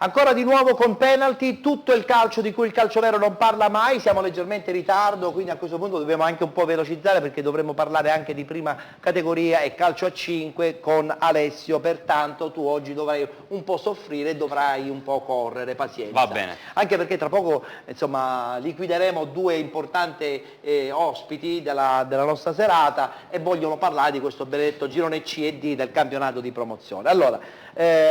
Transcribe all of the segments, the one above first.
Ancora di nuovo con penalty, tutto il calcio di cui il calcio vero non parla mai, siamo leggermente in ritardo, quindi a questo punto dobbiamo anche un po' velocizzare perché dovremo parlare anche di prima categoria e calcio a 5 con Alessio, pertanto tu oggi dovrai un po' soffrire e dovrai un po' correre, pazienza. Va bene. Anche perché tra poco insomma liquideremo due importanti ospiti della nostra serata e vogliono parlare di questo benedetto girone C e D del campionato di promozione. Allora,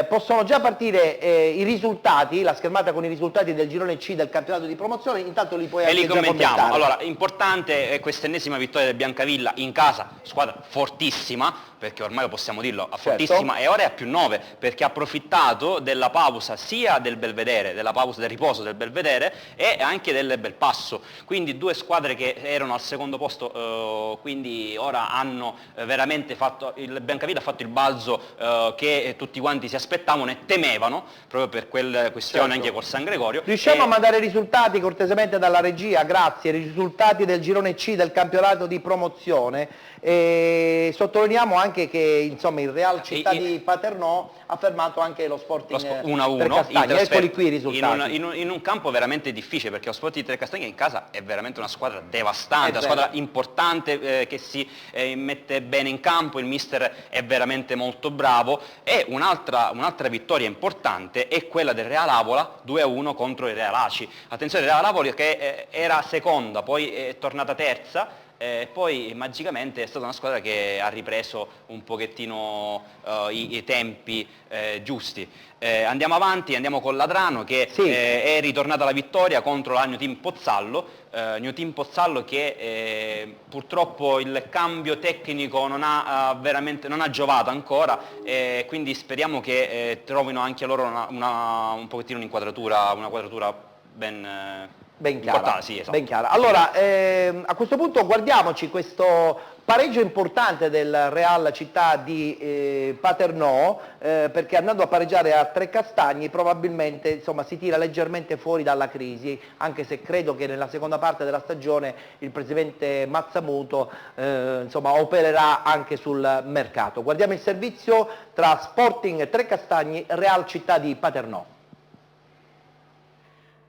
possono già partire i risultati, la schermata con i risultati del girone C del campionato di promozione, intanto li puoi anche li commentiamo. commentare. Allora, importante è questa ennesima vittoria del Biancavilla in casa, squadra fortissima, perché ormai lo possiamo dirlo, fortissima, e ora è a +9, perché ha approfittato della pausa sia del Belvedere, della pausa del riposo del Belvedere e anche del Belpasso, quindi due squadre che erano al secondo posto, quindi ora hanno veramente fatto, il Biancavilla ha fatto il balzo che tutti quanti si aspettavano e temevano, proprio per quella questione anche col San Gregorio. Riusciamo a mandare i risultati cortesemente dalla regia, grazie, i risultati del girone C del campionato di promozione. E sottolineiamo anche che insomma il Real Città di Paternò ha fermato anche lo Sporting 1-1, eccoli qui i risultati. in un campo veramente difficile, perché lo Sporting Trecastagni in casa è veramente una squadra devastante, una squadra importante che si mette bene in campo, il mister è veramente molto bravo, e un'altra vittoria importante è quella del Real Avola 2-1 contro il Real Aci. Attenzione, il Real Avola che era seconda, poi è tornata terza, poi magicamente è stata una squadra che ha ripreso un pochettino i tempi giusti. Andiamo avanti, andiamo con Ladrano che è ritornata alla vittoria contro la New Team Pozzallo, che purtroppo il cambio tecnico non ha giovato ancora, quindi speriamo che trovino anche loro un pochettino una quadratura ben chiara. Sì, esatto. Ben chiara. Allora, a questo punto guardiamoci questo pareggio importante del Real Città di Paternò, perché andando a pareggiare a Trecastagni probabilmente insomma, si tira leggermente fuori dalla crisi, anche se credo che nella seconda parte della stagione il presidente Mazzamuto insomma, opererà anche sul mercato. Guardiamo il servizio tra Sporting Trecastagni e Real Città di Paternò.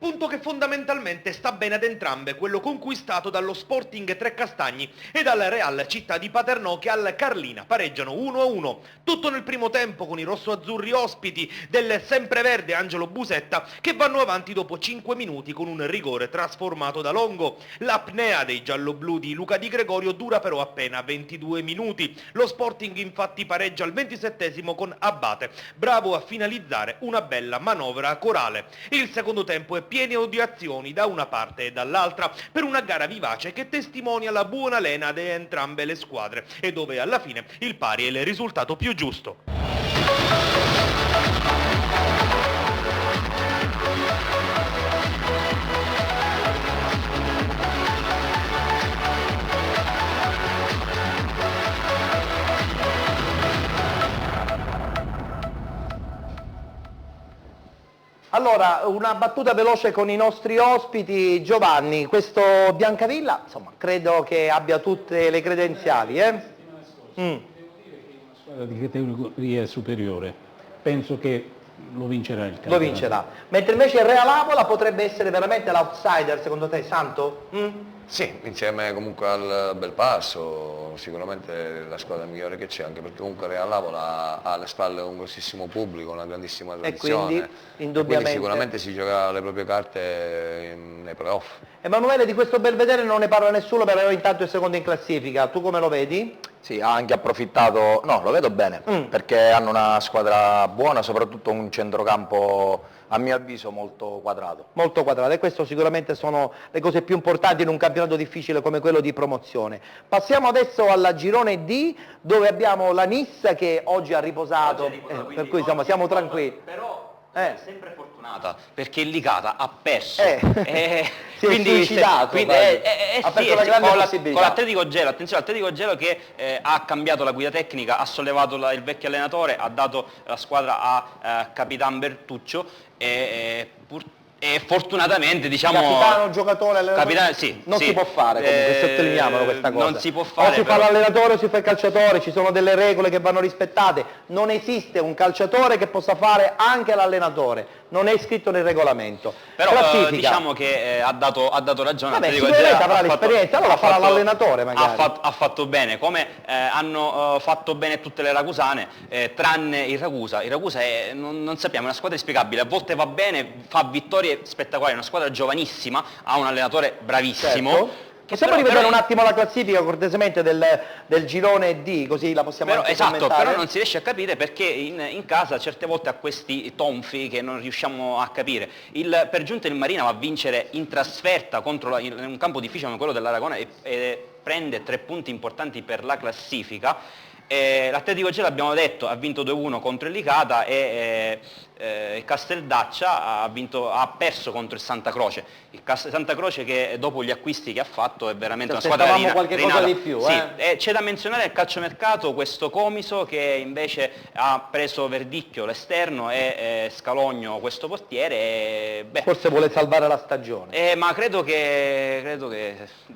Punto che fondamentalmente sta bene ad entrambe, quello conquistato dallo Sporting Trecastagni e dal Real Città di Paternò, che al Carlina pareggiano 1-1. Tutto nel primo tempo con i rossoazzurri ospiti del sempreverde Angelo Busetta, che vanno avanti dopo 5 minuti con un rigore trasformato da Longo. L'apnea dei gialloblu di Luca Di Gregorio dura però appena 22 minuti. Lo Sporting infatti pareggia al 27esimo con Abate, bravo a finalizzare una bella manovra corale. Il secondo tempo è pieno di azioni da una parte e dall'altra, per una gara vivace che testimonia la buona lena di entrambe le squadre e dove alla fine il pari è il risultato più giusto. Allora, una battuta veloce con i nostri ospiti. Giovanni, questo Biancavilla, insomma, credo che abbia tutte le credenziali, Devo dire che è una squadra di categoria superiore, penso che lo vincerà il campionato. Lo vincerà. Mentre invece il Real Avola potrebbe essere veramente l'outsider, secondo te, Santo? Sì, insieme comunque al Belpasso, sicuramente la squadra migliore che c'è, anche perché comunque Real Avola ha alle spalle un grossissimo pubblico, una grandissima tradizione. Quindi, indubbiamente, quindi sicuramente si giocherà le proprie carte nei playoff. Emanuele, di questo Belvedere non ne parla nessuno, però intanto è secondo in classifica. Tu come lo vedi? Sì, ha anche approfittato, no, lo vedo bene, perché hanno una squadra buona, soprattutto un centrocampo a mio avviso molto quadrato. Molto quadrato, e questo sicuramente sono le cose più importanti in un campionato difficile come quello di promozione. Passiamo adesso alla girone D, dove abbiamo la Nissa che oggi ha riposato, per cui insomma, siamo tranquilli. Però è sempre fortunata, perché il Licata ha perso. Si è suicidato, ha perso la grande possibilità. Con l'Atletico Gelo, attenzione, l'Atletico Gelo che ha cambiato la guida tecnica, ha sollevato il vecchio allenatore, ha dato la squadra a Capitan Bertuccio E fortunatamente, diciamo... Capitano, giocatore, allenatore? Capitano, sì. Non sì. si può fare, comunque, sottolineiamolo questa cosa. Non si può fare, O si fa però... l'allenatore o si fa il calciatore, ci sono delle regole che vanno rispettate. Non esiste un calciatore che possa fare anche l'allenatore, non è scritto nel regolamento. Però Classifica. diciamo che ha dato ragione. Vabbè, Atletico sicuramente Gela avrà l'esperienza, allora farà l'allenatore magari. Ha fatto bene, come hanno fatto bene tutte le ragusane, tranne il Ragusa. Il Ragusa non sappiamo, è una squadra inspiegabile, a volte va bene, fa vittorie spettacolari, è una squadra giovanissima, ha un allenatore bravissimo. Certo. Possiamo rivedere un attimo la classifica cortesemente del girone D, così la possiamo anche Esatto, commentare? però non si riesce a capire perché in casa certe volte ha questi tonfi che non riusciamo a capire. Per giunta il Marina va a vincere in trasferta in un campo difficile come quello dell'Aragona e prende 3 punti importanti per la classifica. L'Atletico Gela, abbiamo detto, ha vinto 2-1 contro il Licata e Casteldaccia ha perso contro il Santa Croce. Il Santa Croce, che dopo gli acquisti che ha fatto, è veramente una squadra qualche cosa di più. Sì, c'è da menzionare al calciomercato questo Comiso, che invece ha preso Verdicchio l'esterno e Scalogno questo portiere. Forse vuole salvare la stagione. Ma credo che non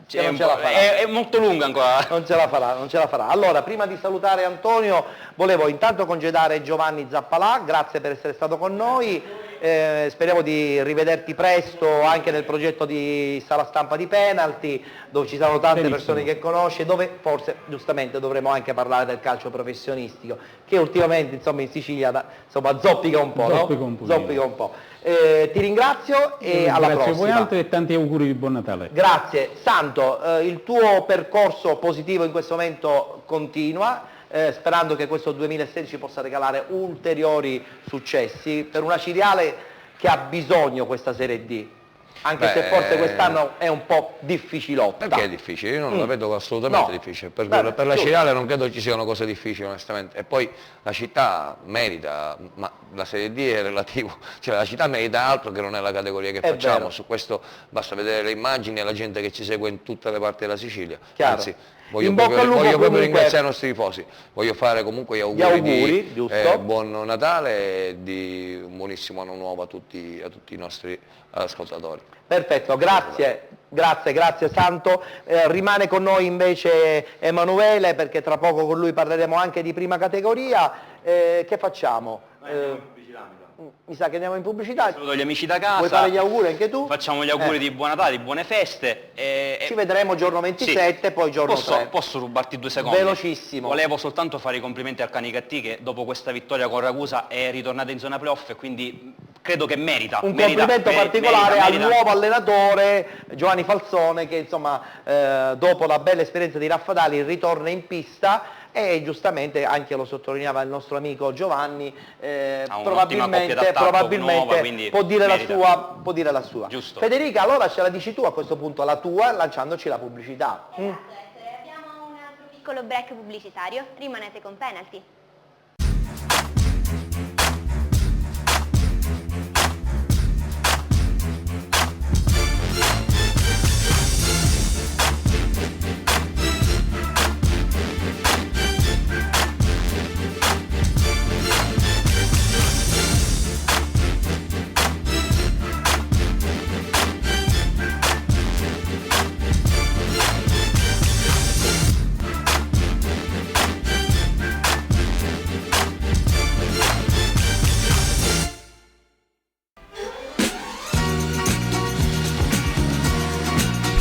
ce la farà. È molto lunga ancora. Non ce la farà. Allora, prima di salutare Antonio, volevo intanto congedare Giovanni Zappalà, grazie per essere stato con noi, speriamo di rivederti presto anche nel progetto di Sala Stampa di Penalty, dove ci saranno tante persone che conosce, dove forse giustamente dovremo anche parlare del calcio professionistico, che ultimamente insomma in Sicilia zoppica un po', Zoppica un po'. Ti ringrazio e alla prossima. Grazie a voi altri e tanti auguri di buon Natale. Grazie. Santo, il tuo percorso positivo in questo momento continua, sperando che questo 2016 possa regalare ulteriori successi per una Ciriale che ha bisogno questa Serie D. Anche se forse quest'anno è un po' difficilotta. Perché è difficile? Io non la vedo assolutamente difficile. Per la Ciriale non credo ci siano cose difficili, onestamente. E poi la città merita, ma la Serie D è relativo, cioè la città merita altro che non è la categoria che facciamo. Vero. Su questo basta vedere le immagini e la gente che ci segue in tutte le parti della Sicilia. Chiaro. Anzi, voglio In bocca al lupo proprio comunque. ringraziare i nostri tifosi. Voglio fare comunque gli auguri giusto. buon Natale e di un buonissimo anno nuovo a tutti i nostri ascoltatori. Perfetto, grazie Santo. Rimane con noi invece Emanuele, perché tra poco con lui parleremo anche di prima categoria. Che facciamo? Mi sa che andiamo in pubblicità. Saluto gli amici da casa. Vuoi fare gli auguri anche tu? Facciamo gli auguri di buon Natale, di buone feste. Ci vedremo giorno 27, poi giorno 3. Posso rubarti 2 secondi? Velocissimo. Volevo soltanto fare i complimenti al Canicattì, che dopo questa vittoria con Ragusa è ritornato in zona playoff e quindi credo che merita. Un complimento particolare al nuovo allenatore Giovanni Falzone, che insomma dopo la bella esperienza di Raffadali ritorna in pista e giustamente, anche lo sottolineava il nostro amico Giovanni, probabilmente nuova, può dire la sua. Giusto. Federica, allora ce la dici tu a questo punto, la tua, lanciandoci la pubblicità. Esatto, abbiamo un altro piccolo break pubblicitario, rimanete con Penalty.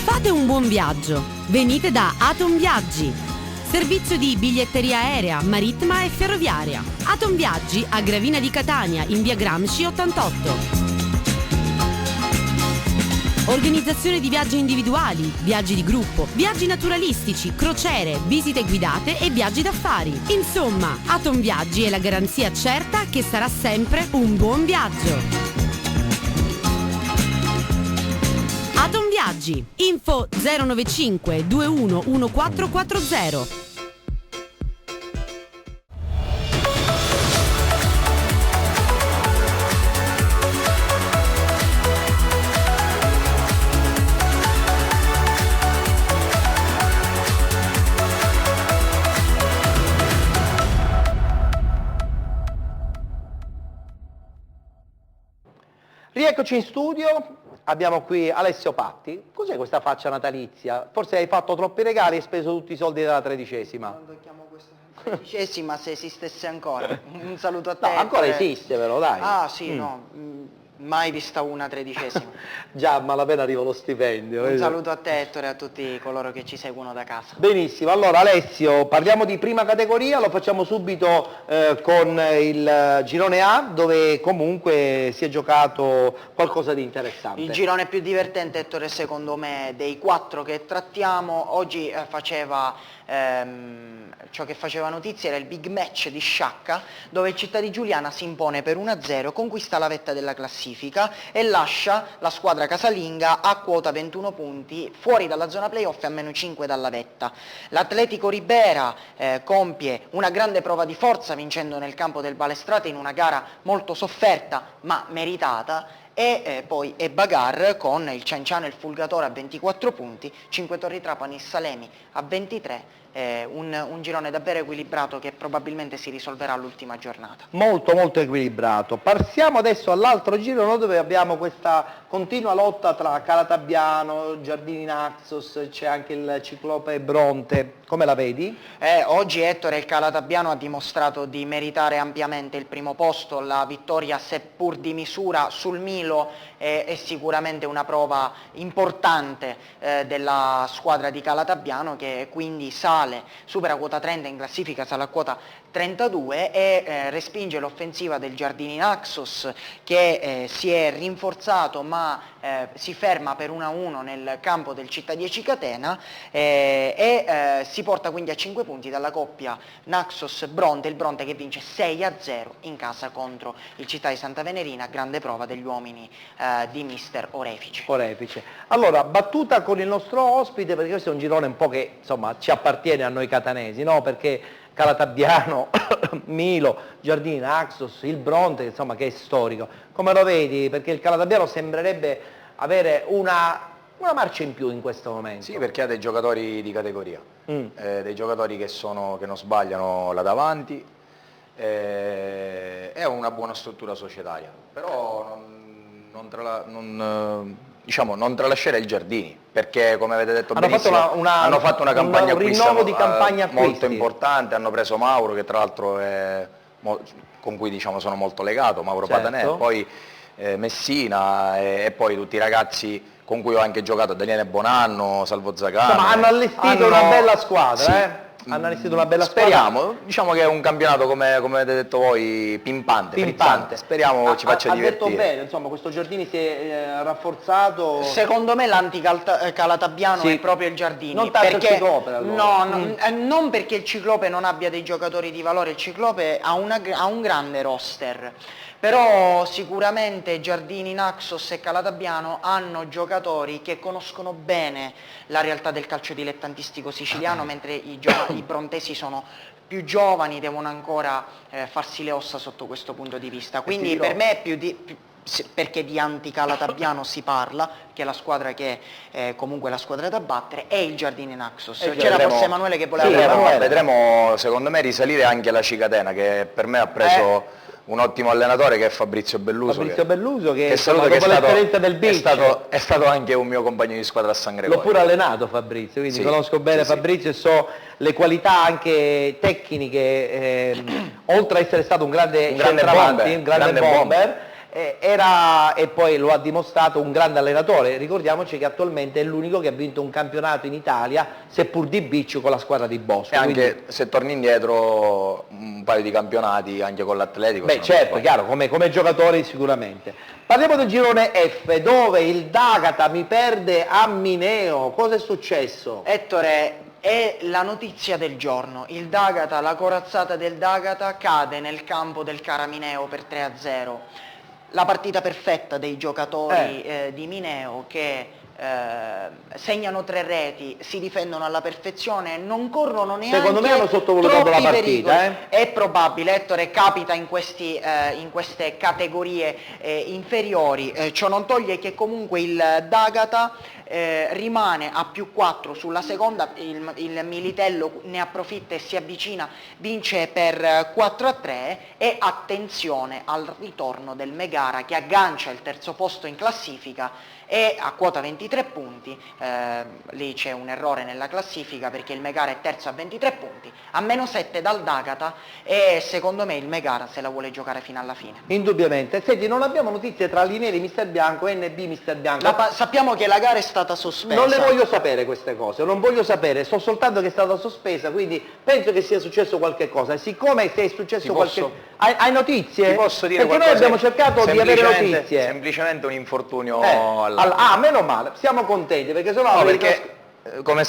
Fate un buon viaggio. Venite da Aton Viaggi. Servizio di biglietteria aerea, marittima e ferroviaria. Aton Viaggi a Gravina di Catania, in via Gramsci 88. Organizzazione di viaggi individuali, viaggi di gruppo, viaggi naturalistici, crociere, visite guidate e viaggi d'affari. Insomma, Aton Viaggi è la garanzia certa che sarà sempre un buon viaggio. Aton Viaggi, info 095 21 1440. Rieccoci in studio, abbiamo qui Alessio Patti. Cos'è questa faccia natalizia? Forse hai fatto troppi regali e hai speso tutti i soldi della 13ª. Non tocchiamo questa 13ª, se esistesse ancora. Un saluto a No, te. ancora Ettore. esiste però, dai. Ah sì, no, mai vista una 13ª. Già, a malapena arriva lo stipendio. Un saluto a te Ettore e a tutti coloro che ci seguono da casa. Benissimo, allora Alessio, parliamo di prima categoria, lo facciamo subito con il girone A, dove comunque si è giocato qualcosa di interessante. Il girone più divertente, Ettore, secondo me, dei 4 che trattiamo, oggi ciò che faceva notizia era il big match di Sciacca, dove il Città di Giuliana si impone per 1-0, conquista la vetta della classifica e lascia la squadra casalinga a quota 21 punti, fuori dalla zona playoff e a -5 dalla vetta. L'Atletico Ribera compie una grande prova di forza vincendo nel campo del Balestrate in una gara molto sofferta ma meritata, e poi è Bagar con il Cianciano e il Fulgatore a 24 punti, 5 Torri Trapani e Salemi a 23, un girone davvero equilibrato che probabilmente si risolverà all'ultima giornata. Molto molto equilibrato. Passiamo adesso all'altro girone dove abbiamo questa continua lotta tra Calatabbiano, Giardini Naxos, c'è anche il Ciclope Bronte. Come la vedi? Oggi Ettore, il Calatabbiano ha dimostrato di meritare ampiamente il primo posto, la vittoria seppur di misura sul Milo è sicuramente una prova importante della squadra di Calatabbiano, che quindi supera quota 30 in classifica, sale a quota 32 e respinge l'offensiva del Giardini Naxos, che si è rinforzato ma si ferma per 1-1 nel campo del Città 10 Catena e si porta quindi a 5 punti dalla coppia Naxos-Bronte, il Bronte che vince 6-0 in casa contro il Città di Santa Venerina, grande prova degli uomini di mister Orefice. Allora, battuta con il nostro ospite, perché questo è un girone un po' che insomma ci appartiene a noi catanesi, no? Perché Calatabbiano, Milo, Giardini Naxos, il Bronte, insomma, che è storico. Come lo vedi? Perché il Calatabbiano sembrerebbe avere una marcia in più in questo momento. Sì, perché ha dei giocatori di categoria, dei giocatori che non sbagliano là davanti, è una buona struttura societaria, però non tralascerei il Giardini, perché come avete detto benissimo hanno fatto una campagna un rinnovo di campagna molto importante, hanno preso Mauro, che tra l'altro con cui sono molto legato, Mauro Patanè, poi Messina e poi tutti i ragazzi con cui ho anche giocato, Daniele Bonanno, Salvo Zagano. Insomma, hanno allestito una bella squadra, Hanno allestito una bella Speriamo, diciamo che è un campionato, come avete detto voi, pimpante. Speriamo ci faccia divertire. Ha detto bene, insomma, questo Giardini si è rafforzato. Secondo me l'anti-Calatabiano è proprio il Giardini. Non tanto il Ciclope, allora. Non perché il Ciclope non abbia dei giocatori di valore, il Ciclope ha un grande roster. Però sicuramente Giardini, Naxos e Calatabbiano hanno giocatori che conoscono bene la realtà del calcio dilettantistico siciliano, mentre i brontesi sono più giovani, devono ancora farsi le ossa sotto questo punto di vista. Quindi per me è perché di anti-Calatabbiano si parla, che è la squadra che è comunque la squadra da battere, è il Giardini Naxos. C'era forse Emanuele che voleva vedremo secondo me risalire anche la Cicatena, che per me ha preso un ottimo allenatore, che è Fabrizio Belluso, che saluto, che l'esperienza del beach è stato anche un mio compagno di squadra a San Gregorio. L'ho pure allenato Fabrizio, quindi conosco bene Fabrizio e so le qualità anche tecniche, oltre a essere stato un grande bomber, e poi lo ha dimostrato un grande allenatore. Ricordiamoci che attualmente è l'unico che ha vinto un campionato in Italia, seppur di beach, con la squadra di Bosco. E anche se torni indietro un paio di campionati anche con l'Atletico. Beh certo, chiaro, come giocatori sicuramente. Parliamo del girone F, dove il D'Agata mi perde a Mineo. Cosa è successo? Ettore, è la notizia del giorno. Il D'Agata, la corazzata del D'Agata cade nel campo del Caramineo per 3-0. La partita perfetta dei giocatori di Mineo, che segnano 3 reti, si difendono alla perfezione, non corrono neanche secondo me hanno sottovalutato la partita. È probabile, Ettore, capita in queste categorie inferiori, ciò non toglie che comunque il D'Agata rimane a +4 sulla seconda, il Militello ne approfitta e si avvicina, vince per 4-3 e attenzione al ritorno del Megara che aggancia il terzo posto in classifica e a quota 23 punti, lì c'è un errore nella classifica perché il Megara è terzo a 23 punti, a -7 dal D'Agata e secondo me il Megara se la vuole giocare fino alla fine. Indubbiamente. Senti, non abbiamo notizie tra Lineri Mister Bianco e NB Mister Bianco. Sappiamo che la gara è stata sospesa. Non le voglio sapere queste cose, non voglio sapere, so soltanto che è stata sospesa, quindi penso che sia successo qualche cosa. E siccome è successo qualche... Hai notizie? Ti posso dire perché noi abbiamo cercato di avere notizie. Semplicemente un infortunio meno male, siamo contenti, perché sennò... No, perché come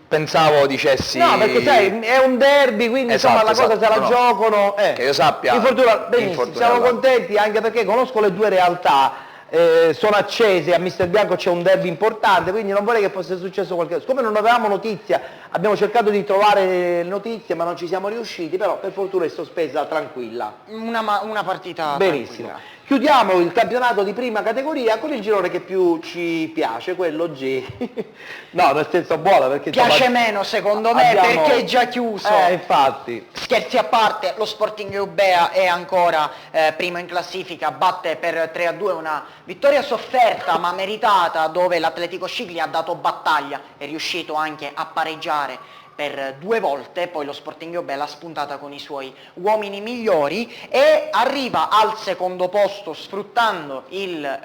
pensavo dicessi... No, perché sai, è un derby, quindi insomma la cosa se la giocano... Che io sappia... Benissimo, siamo contenti anche perché conosco le due realtà, sono accese, a Mister Bianco c'è un derby importante, quindi non vorrei che fosse successo qualcosa. Siccome non avevamo notizia, abbiamo cercato di trovare notizie ma non ci siamo riusciti, però per fortuna è sospesa tranquilla. Una partita benissimo. Tranquilla. Chiudiamo il campionato di prima categoria con il girone che più ci piace, quello G. No, nel senso buono, perché piace meno secondo me perché è già chiuso. Infatti. Scherzi a parte, lo Sporting Eubea è ancora primo in classifica, batte per 3-2 una vittoria sofferta ma meritata, dove l'Atletico Scicli ha dato battaglia, è riuscito anche a pareggiare per 2 volte, poi lo Sporting Eubea l'ha spuntata con i suoi uomini migliori e arriva al secondo posto sfruttando il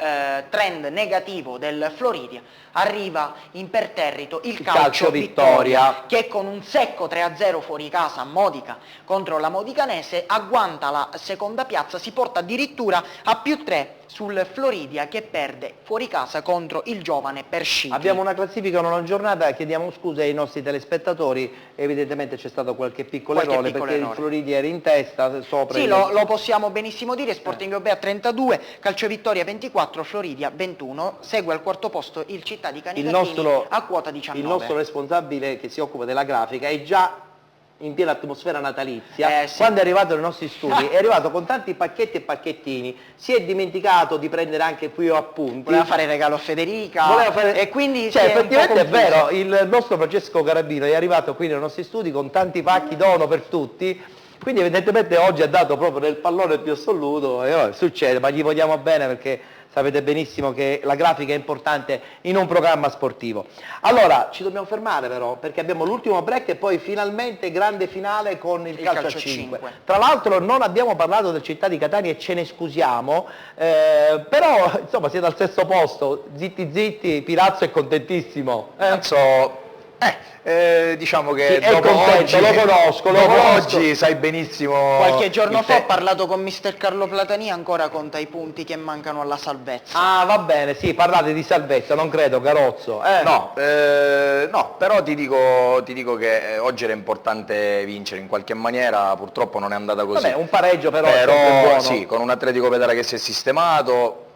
trend negativo del Floridia, arriva imperterrito il Calcio Vittoria che con un secco 3-0 fuori casa a Modica contro la Modicanese agguanta la seconda piazza, si porta addirittura a +3 sul Floridia che perde fuori casa contro il giovane Persciti. Abbiamo una classifica, una giornata, chiediamo scusa ai nostri telespettatori, evidentemente c'è stato qualche piccolo errore perché il Floridia era in testa sopra. Sì, lo possiamo benissimo dire, Sporting Eubea 32, Calcio Vittoria 24, Floridia 21, segue al quarto posto il Città di Canicattini a quota 19. Il nostro responsabile che si occupa della grafica è già in piena atmosfera natalizia, sì. Quando è arrivato nei nostri studi è arrivato con tanti pacchetti e pacchettini, si è dimenticato di prendere anche qui appunti, voleva fare regalo a Federica e quindi effettivamente è vero, il nostro Francesco Carabino è arrivato qui nei nostri studi con tanti pacchi dono per tutti, quindi evidentemente oggi ha dato proprio nel pallone più assoluto e succede, ma gli vogliamo bene perché sapete benissimo che la grafica è importante in un programma sportivo. Allora, ci dobbiamo fermare però, perché abbiamo l'ultimo break e poi finalmente grande finale con il calcio a 5. Tra l'altro non abbiamo parlato del Città di Catania e ce ne scusiamo, però insomma siete al sesto posto, zitti zitti, Pirazzo è contentissimo. Diciamo che sì, dopo oggi, lo conosco. Oggi sai benissimo. Qualche giorno fa ho parlato con mister Carlo Platani, ancora conta i punti che mancano alla salvezza. Ah, va bene, sì, parlate di salvezza, non credo, Carozzo. No, però ti dico che oggi era importante vincere in qualche maniera, purtroppo non è andata così. Vabbè, un pareggio però è buono. Sì, con un Atletico Pedara che si è sistemato,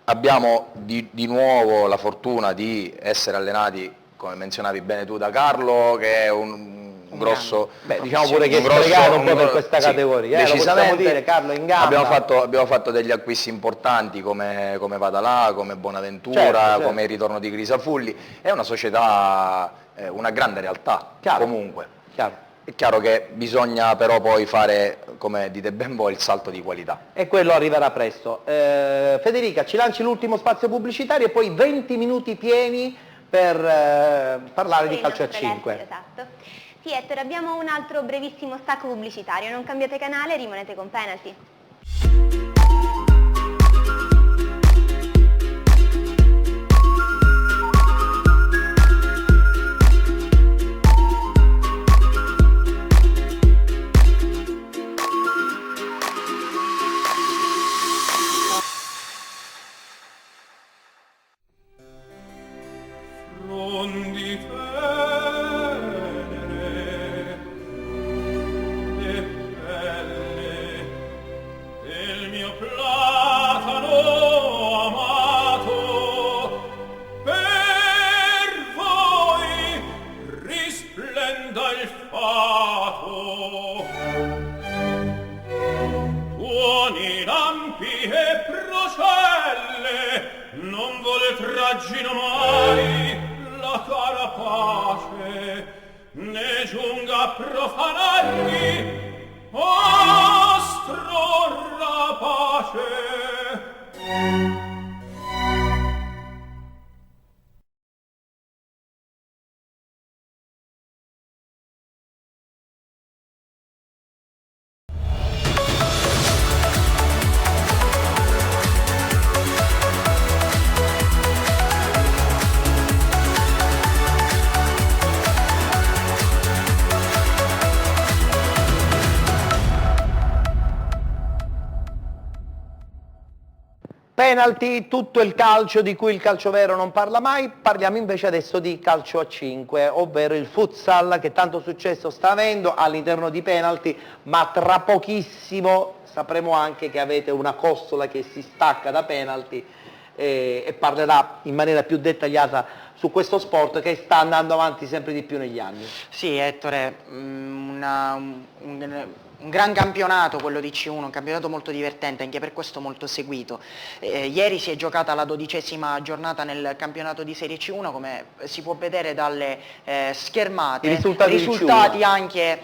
abbiamo di nuovo la fortuna di essere allenati, come menzionavi bene tu, da Carlo, che è un grosso... Beh, diciamo pure che è fregato un po' per questa categoria, decisamente. Lo possiamo dire, Carlo in gamba. Abbiamo fatto degli acquisti importanti come Vadalà, come Bonaventura, certo. Come il ritorno di Grisafulli. È una società, una grande realtà, comunque. Chiaro. È chiaro che bisogna però poi fare, come dite ben voi, il salto di qualità. E quello arriverà presto. Federica, ci lanci l'ultimo spazio pubblicitario e poi 20 minuti pieni per parlare di calcio a 5. Esatto. Sì, Ettore, abbiamo un altro brevissimo stacco pubblicitario, non cambiate canale, rimanete con Penalty. Platano amato cannoni, lampi e procelle, non vole traggino mai la cara pace, ne giunga a profanarmi ostro rapace. Penalty, tutto il calcio di cui il calcio vero non parla mai. Parliamo invece adesso di calcio a 5, ovvero il futsal che tanto successo sta avendo all'interno di penalty, ma tra pochissimo sapremo anche che avete una costola che si stacca da penalty e parlerà in maniera più dettagliata su questo sport che sta andando avanti sempre di più negli anni. Sì, Ettore, un gran campionato quello di C1, un campionato molto divertente, anche per questo molto seguito. Ieri si è giocata la 12ª giornata nel campionato di Serie C1, come si può vedere dalle schermate, risultati anche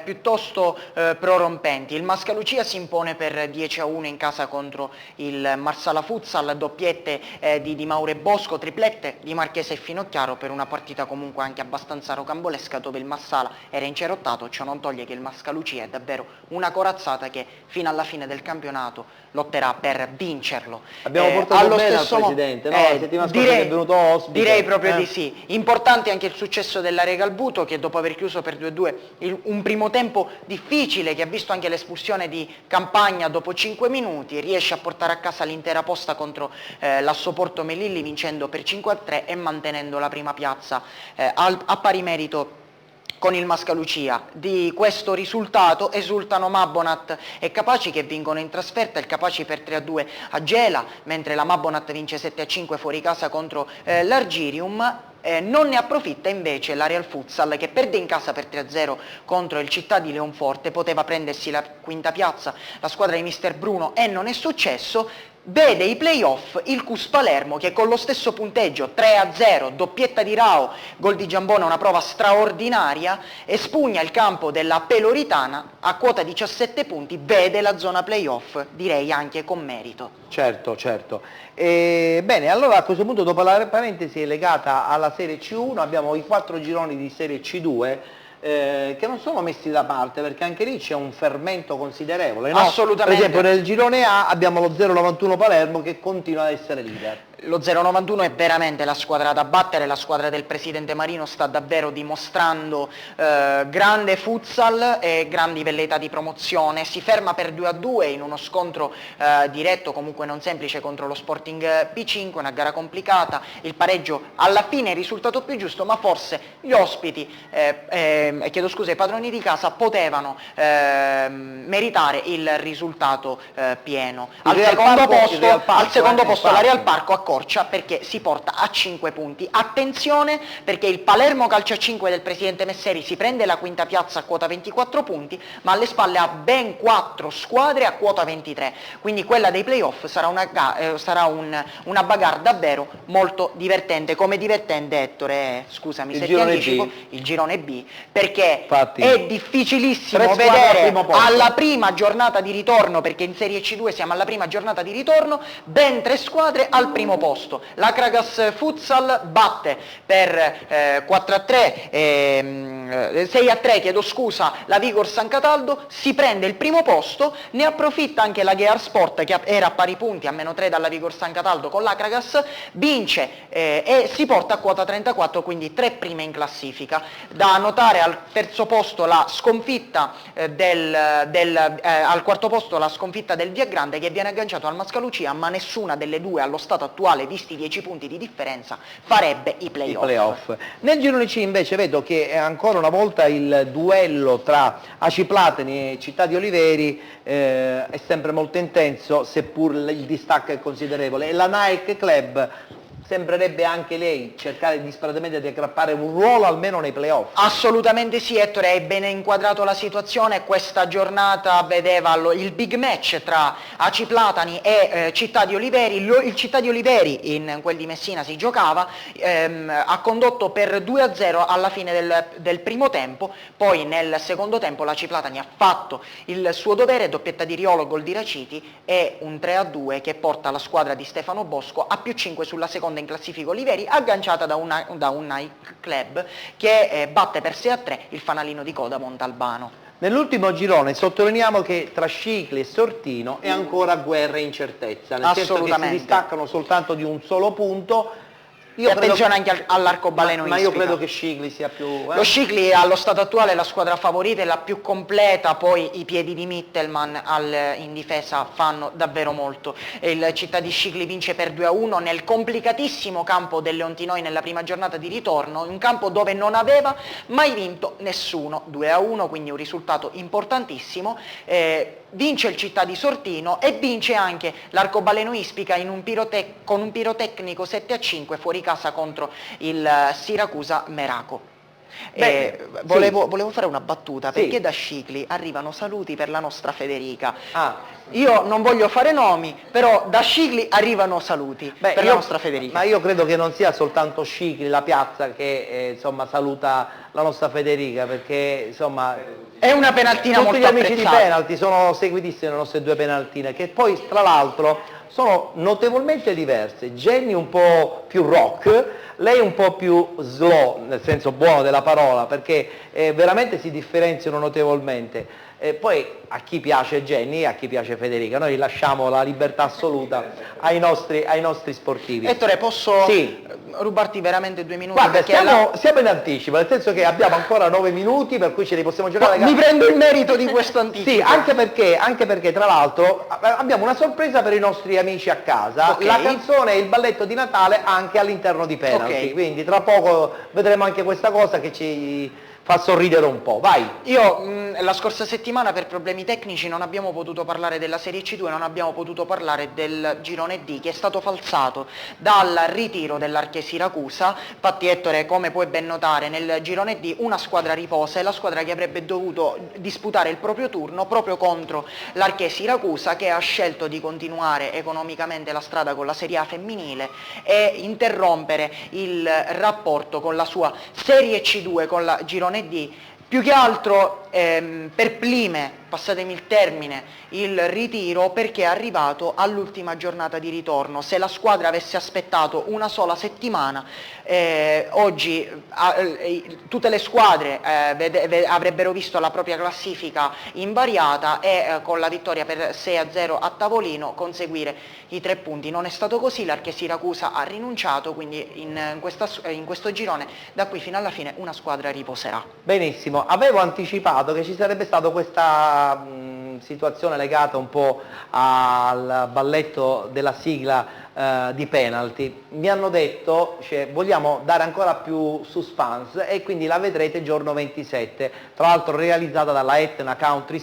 piuttosto prorompenti. Il Mascalucia si impone per 10-1 in casa contro il Marsala Futsal, doppiette di Di Mauro e Bosco, triplette di Marchese e Finocchiaro, per una partita comunque anche abbastanza rocambolesca dove il Marsala era incerottato. Ciò non toglie che il Mascalucia è davvero una corazzata che fino alla fine del campionato lotterà per vincerlo. Abbiamo portato bene al Presidente, no? La settimana scorsa è venuto ospite. Direi proprio di sì. Importante anche il successo della Regalbuto, che dopo aver chiuso per 2-2 un primo tempo difficile, che ha visto anche l'espulsione di Campagna dopo 5 minuti, riesce a portare a casa l'intera posta contro l'Assoporto Melilli, vincendo per 5-3 e mantenendo la prima piazza a pari merito con il Mascalucia. Di questo risultato esultano Mabonat e Capaci, che vincono in trasferta, il Capaci per 3-2 a Gela, mentre la Mabonat vince 7-5 fuori casa contro l'Argirium. Non ne approfitta invece la Real Futsal, che perde in casa per 3-0 contro il Città di Leonforte, poteva prendersi la quinta piazza la squadra di Mister Bruno e non è successo. Vede i playoff il Cus Palermo, che con lo stesso punteggio 3-0, doppietta di Rao, gol di Giambona, una prova straordinaria, espugna il campo della Peloritana a quota 17 punti, vede la zona playoff, direi anche con merito. Certo, certo. Bene, allora a questo punto, dopo la parentesi legata alla Serie C1, abbiamo i 4 gironi di Serie C2, che non sono messi da parte, perché anche lì c'è un fermento considerevole, no? Assolutamente. Per esempio nel girone A abbiamo lo 091 Palermo che continua ad essere leader. Lo 091 è veramente la squadra da battere, la squadra del presidente Marino sta davvero dimostrando grande futsal e grandi velleità di promozione. Si ferma per 2-2 in uno scontro diretto, comunque non semplice, contro lo Sporting P5, una gara complicata. Il pareggio alla fine è il risultato più giusto, ma forse gli ospiti, chiedo scusa, i padroni di casa potevano meritare il risultato pieno. Al secondo posto la Real Parco accorcia perché si porta a 5 punti. Attenzione, perché il Palermo Calcio a 5 del presidente Messeri si prende la quinta piazza a quota 24 punti, ma alle spalle ha ben 4 squadre a quota 23, quindi quella dei playoff sarà una bagarre davvero molto divertente. Come divertente, Ettore, scusami se ti anticipo, il girone B, perché infatti è difficilissimo vedere alla prima giornata di ritorno, perché in Serie C2 siamo alla prima giornata di ritorno, ben 3 squadre al primo posto. La Kragas Futsal batte per 6-3, chiedo scusa, la Vigor San Cataldo, si prende il primo posto, ne approfitta anche la Gear Sport, che era a pari punti, a -3 dalla Vigor San Cataldo con la Kragas, vince e si porta a quota 34, quindi 3 prime in classifica. Da notare al terzo posto la sconfitta al quarto posto la sconfitta del Via Grande, che viene agganciato al Mascalucia, ma nessuna delle due allo stato attuale, visti 10 punti di differenza, farebbe i playoff. Nel girone C invece vedo che ancora una volta il duello tra Aci Platini e Città di Oliveri è sempre molto intenso, seppur il distacco è considerevole, e la Nike Club sembrerebbe anche lei cercare disperatamente di aggrappare un ruolo almeno nei playoff. Assolutamente sì, Ettore, hai ben inquadrato la situazione. Questa giornata vedeva il big match tra Aci Platani e Città di Oliveri. Il Città di Oliveri, in quel di Messina si giocava, ha condotto per 2-0 alla fine del primo tempo, poi nel secondo tempo l'Aci Platani ha fatto il suo dovere, doppietta di Riolo, gol di Raciti e un 3-2 che porta la squadra di Stefano Bosco a +5 sulla seconda in classifica Oliveri, agganciata da un nightclub che batte per 6-3 il fanalino di coda Montalbano. Nell'ultimo girone sottolineiamo che tra Scicli e Sortino è ancora guerra e incertezza, nel senso che si distaccano soltanto di un solo punto. E attenzione anche all'arcobaleno ma io credo che Scicli sia più... Lo Scicli allo stato attuale è la squadra favorita, è la più completa, poi i piedi di Mittelman in difesa fanno davvero molto. Il Città di Scicli vince per 2-1 nel complicatissimo campo del Leontinoi nella prima giornata di ritorno, un campo dove non aveva mai vinto nessuno, 2-1, quindi un risultato importantissimo. Vince il Città di Sortino e vince anche l'Arcobaleno Ispica con un pirotecnico 7-5 fuori casa contro il Siracusa Meraco. Volevo fare una battuta, perché da Scicli arrivano saluti per la nostra Federica. Io non voglio fare nomi, però da Scicli arrivano saluti per la nostra Federica. Ma io credo che non sia soltanto Scicli, la piazza, che insomma saluta la nostra Federica, perché insomma è una penaltina molto apprezzata. Tutti gli amici di penalti sono seguitissimi le nostre due penaltine, che poi tra l'altro sono notevolmente diverse. Jenny un po' più rock, lei un po' più slow, nel senso buono della parola, perché veramente si differenziano notevolmente. Poi a chi piace Jenny e a chi piace Federica, noi lasciamo la libertà assoluta ai nostri sportivi. Ettore, posso rubarti veramente 2 minuti? Guarda, siamo in anticipo, nel senso che abbiamo ancora 9 minuti per cui ce li possiamo giocare. Mi prendo il merito di questo anticipo. Sì, anche perché tra l'altro abbiamo una sorpresa per i nostri amici a casa, la canzone e il balletto di Natale anche all'interno di Penalty, quindi tra poco vedremo anche questa cosa che ci fa sorridere un po', vai! Io la scorsa settimana per problemi tecnici non abbiamo potuto parlare della Serie C2, non abbiamo potuto parlare del girone D che è stato falsato dal ritiro dell'Arche Siracusa. Infatti Ettore, come puoi ben notare, nel girone D una squadra riposa, è la squadra che avrebbe dovuto disputare il proprio turno proprio contro l'Arche Siracusa, che ha scelto di continuare economicamente la strada con la Serie A femminile e interrompere il rapporto con la sua Serie C2, con la girone D, più che altro perplime, passatemi il termine, il ritiro, perché è arrivato all'ultima giornata di ritorno. Se la squadra avesse aspettato una sola settimana, oggi tutte le squadre avrebbero visto la propria classifica invariata e con la vittoria per 6-0 a tavolino conseguire i 3 punti. Non è stato così, l'Arche Siracusa ha rinunciato, quindi in questo girone da qui fino alla fine una squadra riposerà. Benissimo, avevo anticipato che ci sarebbe stata questa situazione legata un po' al balletto della sigla di Penalty. Mi hanno detto, vogliamo dare ancora più suspense e quindi la vedrete giorno 27, tra l'altro realizzata dalla Etna Country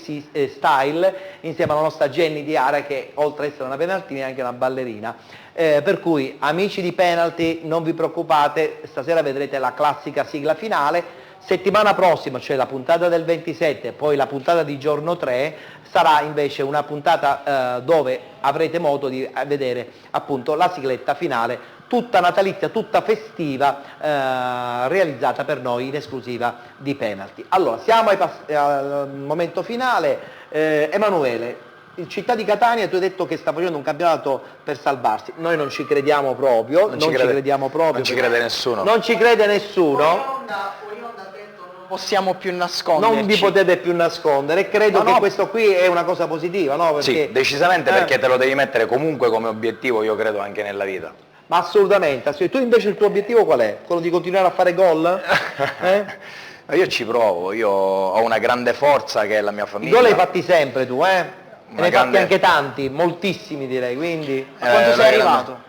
Style insieme alla nostra Jenny Diara, che oltre ad essere una penaltina è anche una ballerina. Per cui amici di Penalty, non vi preoccupate, stasera vedrete la classica sigla finale. Settimana prossima, cioè la puntata del 27 e poi la puntata di giorno 3, sarà invece una puntata dove avrete modo di vedere appunto la sigletta finale, tutta natalizia, tutta festiva, realizzata per noi in esclusiva di Penalty. Allora, siamo al momento finale. Emanuele, il Città di Catania, tu hai detto che sta facendo un campionato per salvarsi, noi non ci crediamo proprio, non ci crede nessuno. Non ci crede nessuno. Possiamo più nasconderci. Non vi potete più nascondere, e credo che questo qui è una cosa positiva, no? Perché, sì, decisamente, perché te lo devi mettere comunque come obiettivo, io credo, anche nella vita. Ma assolutamente. Tu invece il tuo obiettivo qual è? Quello di continuare a fare gol? Io ci provo, io ho una grande forza che è la mia famiglia. I gol li hai fatti sempre tu, ne hai fatti anche tanti, moltissimi direi, quindi... A quanto sei arrivato?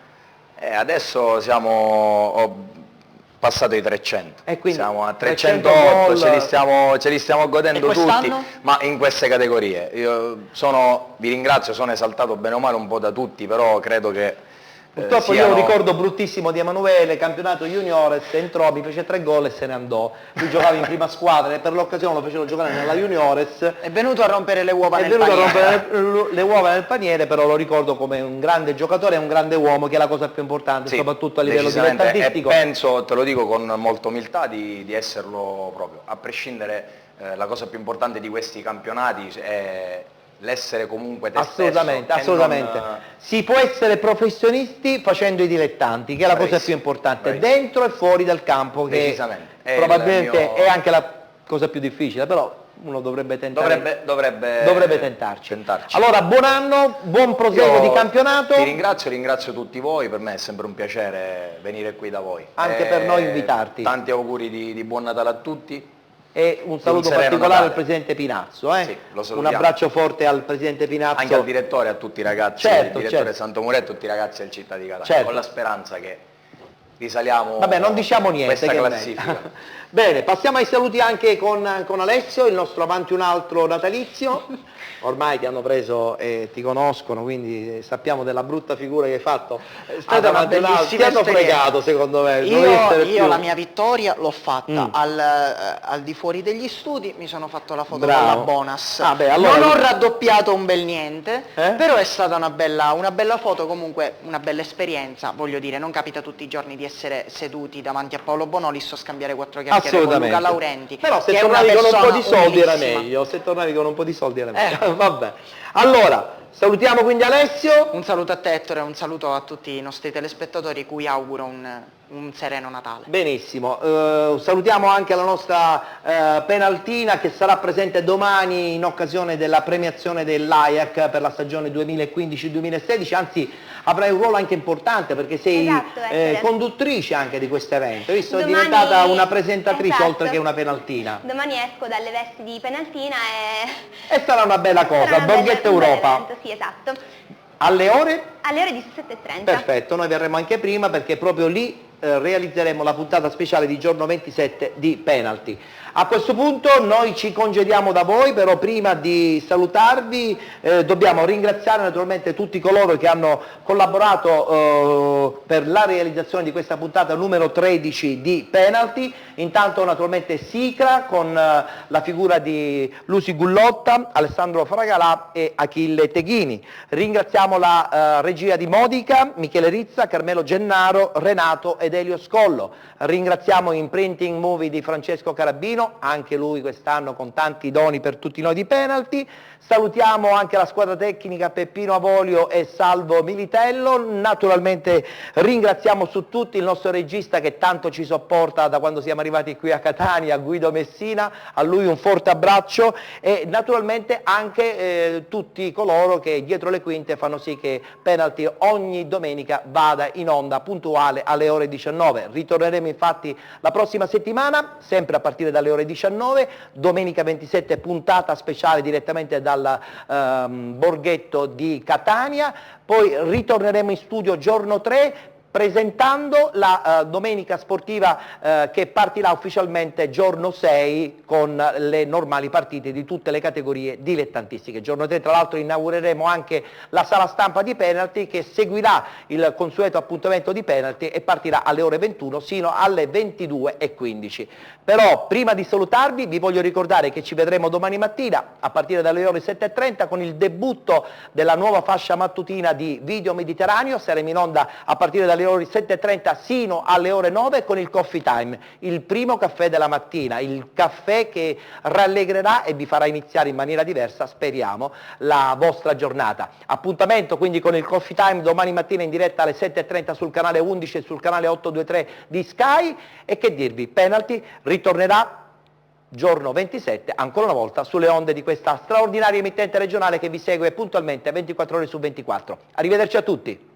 Adesso ho passato i 300, e quindi siamo a 308, ce li stiamo godendo tutti, ma in queste categorie. Vi ringrazio, sono esaltato bene o male un po' da tutti, però credo che Purtroppo io ho un ricordo bruttissimo di Emanuele, campionato juniores, entrò, mi fece 3 gol e se ne andò. Lui giocava in prima squadra e per l'occasione lo fecero giocare nella juniores. È venuto a rompere le uova nel paniere. È venuto paniere. a rompere le uova nel paniere, però lo ricordo come un grande giocatore e un grande uomo, che è la cosa più importante, Sì, soprattutto a livello decisamente. dilettantistico. E penso, te lo dico con molta umiltà, di esserlo proprio. A prescindere, la cosa più importante di questi campionati è l'essere comunque te Assolutamente, stesso, assolutamente. Si può essere professionisti facendo i dilettanti, che è la cosa più importante, dentro e fuori dal campo, che probabilmente è anche la cosa più difficile, però uno dovrebbe tentare. Dovrebbe tentarci. Allora, buon anno, buon proseguo di campionato. Ti ringrazio tutti voi, per me è sempre un piacere venire qui da voi. Anche per noi invitarti. Tanti auguri di buon Natale a tutti. E un saluto particolare al Presidente Pinazzo, Sì, lo un abbraccio forte al Presidente Pinazzo. Anche al direttore e a tutti i ragazzi, il direttore Santomuretto e tutti i ragazzi del Città di Catania, con la speranza che risaliamo. Vabbè, non diciamo niente, questa classifica. Bene, passiamo ai saluti anche con Alessio, il nostro avanti un altro natalizio. Ormai ti hanno preso e ti conoscono, quindi sappiamo della brutta figura che hai fatto. Ti hanno fregato, secondo me. Io la mia vittoria l'ho fatta al di fuori degli studi, mi sono fatto la foto con la Bonas. Allora... Non ho raddoppiato un bel niente, però è stata una bella foto, comunque una bella esperienza, voglio dire, non capita tutti i giorni di essere seduti davanti a Paolo Bonolis o scambiare 4 chiacchiere con Luca Laurenti. Però se tornavi con un po' di soldi era meglio, Vabbè. Allora, salutiamo quindi Alessio. Un saluto a te, Ettore, un saluto a tutti i nostri telespettatori, cui auguro un sereno Natale. Benissimo, salutiamo anche la nostra penaltina, che sarà presente domani in occasione della premiazione dell'Ajax per la stagione 2015-2016, anzi avrai un ruolo anche importante perché sei conduttrice anche di questo evento, visto? È diventata una presentatrice oltre che una penaltina. Domani esco dalle vesti di penaltina e sarà una bella cosa, Borghetto Europa. Sì, esatto. Alle ore? Alle ore 17:30. Perfetto, noi verremo anche prima perché proprio lì realizzeremo la puntata speciale di giorno 27 di Penalty. A questo punto noi ci congediamo da voi, però prima di salutarvi dobbiamo ringraziare naturalmente tutti coloro che hanno collaborato per la realizzazione di questa puntata numero 13 di Penalty. Intanto naturalmente Sicra con la figura di Lucy Gullotta, Alessandro Fragalà e Achille Teghini. Ringraziamo la regia di Modica, Michele Rizza, Carmelo Gennaro, Renato ed Elio Scollo. Ringraziamo Imprinting Movie di Francesco Carabino, anche lui quest'anno con tanti doni per tutti noi di Penalty. Salutiamo anche la squadra tecnica Peppino Avolio e Salvo Militello. Naturalmente ringraziamo su tutti il nostro regista che tanto ci sopporta da quando siamo arrivati qui a Catania, Guido Messina, a lui un forte abbraccio, e naturalmente anche tutti coloro che dietro le quinte fanno sì che Penalty ogni domenica vada in onda puntuale alle ore 19. Ritorneremo infatti la prossima settimana, sempre a partire dalle ore 19, domenica 27 puntata speciale direttamente dal Borghetto di Catania, poi ritorneremo in studio giorno 3 presentando la domenica sportiva che partirà ufficialmente giorno 6 con le normali partite di tutte le categorie dilettantistiche. Giorno 3 tra l'altro inaugureremo anche la sala stampa di Penalty, che seguirà il consueto appuntamento di Penalty e partirà alle ore 21 sino alle 22:15. Però prima di salutarvi vi voglio ricordare che ci vedremo domani mattina a partire dalle ore 7:30 con il debutto della nuova fascia mattutina di Video Mediterraneo. Saremo in onda a partire dalle ore 7:30 sino alle ore 9 con il Coffee Time, il primo caffè della mattina, il caffè che rallegrerà e vi farà iniziare in maniera diversa, speriamo, la vostra giornata. Appuntamento quindi con il Coffee Time domani mattina in diretta alle 7:30 sul canale 11 e sul canale 823 di Sky. E che dirvi, Penalty ritornerà giorno 27, ancora una volta, sulle onde di questa straordinaria emittente regionale che vi segue puntualmente 24 ore su 24. Arrivederci a tutti.